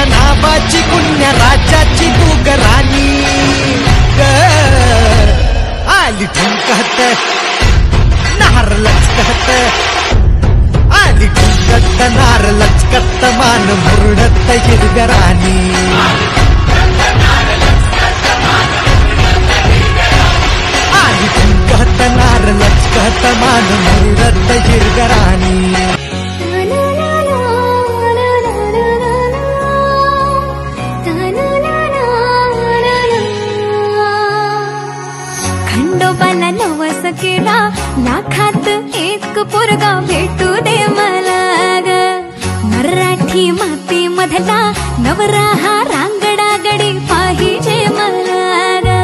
नावाची पुण्य राज्याची तू राणी आली ठुमकत नार लचकत आली ठुमकत नार लचकत मान मुरडत हिरव्या राणी आली ठुमकत नार लचकत मान मुरडत हिरव्या राणी खंडोबाला नवस केला लाखात एक पोरगा भेटू दे मला ग मराठी माती मधला नवरा हा रांगडा गडी पाहिजे मला ग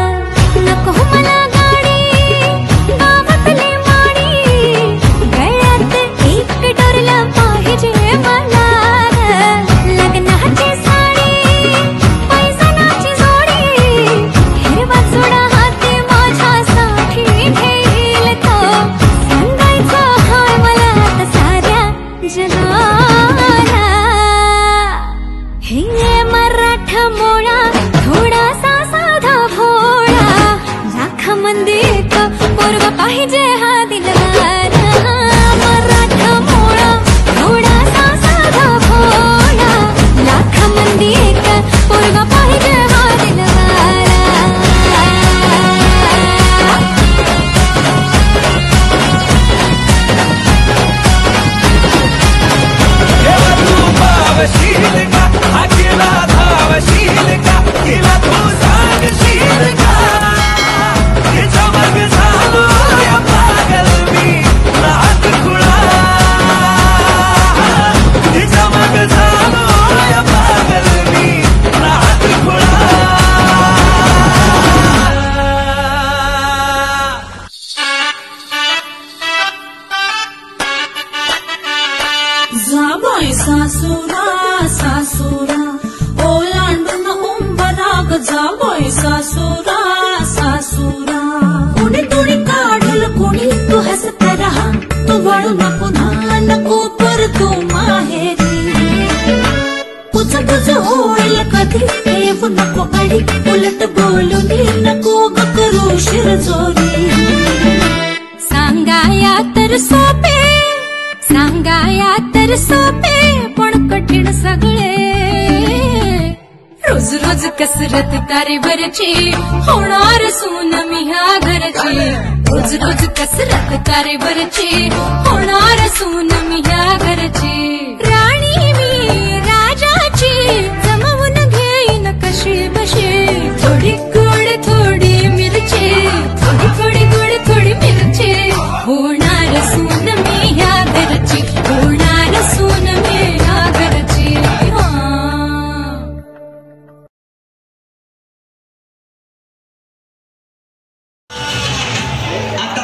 नको मला गाडी गावातली माडी गळ्यात एक डोरला पाहिजे मला लग्नाची साडी पैसनाची जोडी हिरवा चुडा मराठा मोळा थोडासा साधा भोळा लाख मंदी एक पोरगा पाहिजे हा दिलवारा मराठा मोळा थोडासा साधा भोळा लाख मंदी एक पोरगा पाहिजे हा दिलवारा सासुरा सासुरा ओलांडून उंबराग जावय सासुरा सासुरा कोणी कोणी काढल कोणी तू हसत रहा तू वळू नको नको पर तू माहेरी पुच पुच होईल कधी येऊ नको अडी उलट बोलून नको ग करू शिरजोरी सांगाया तर सोपे सांगाया तर सोपे पण कठीण सगळे रोज रोज कसरत तारेवरची होणार सून मी ह्या घरची रोज रोज कसरत तारेवरची होणार सून मी ह्या घरची राणी मी राजाची जमवून घेईन कशी बशी थोडी गोड थोडी मिरची थोडी थोडी गोड थोडी मिरची होणार सून मी ह्या घरची होणार सून मी ह्या घरची आता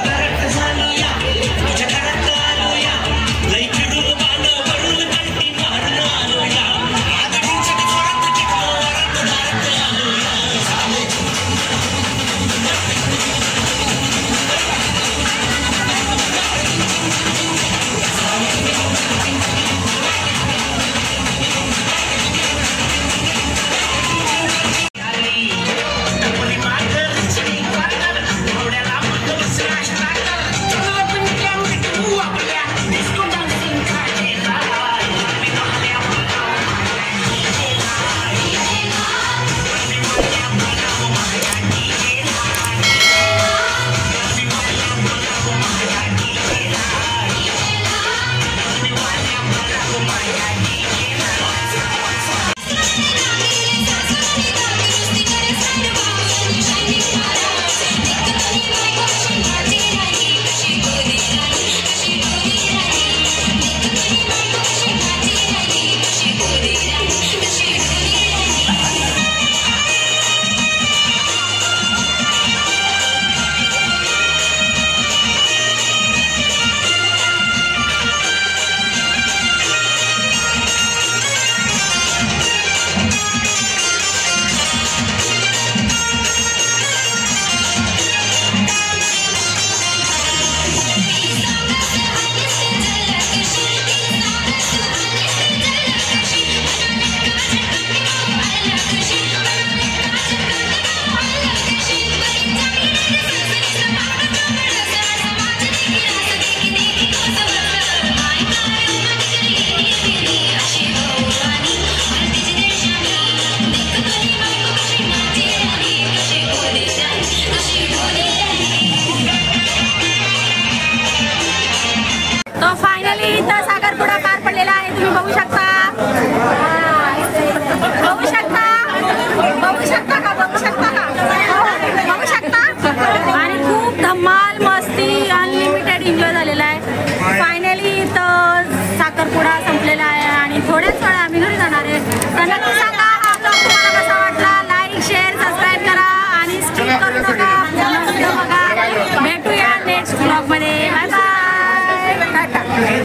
इथं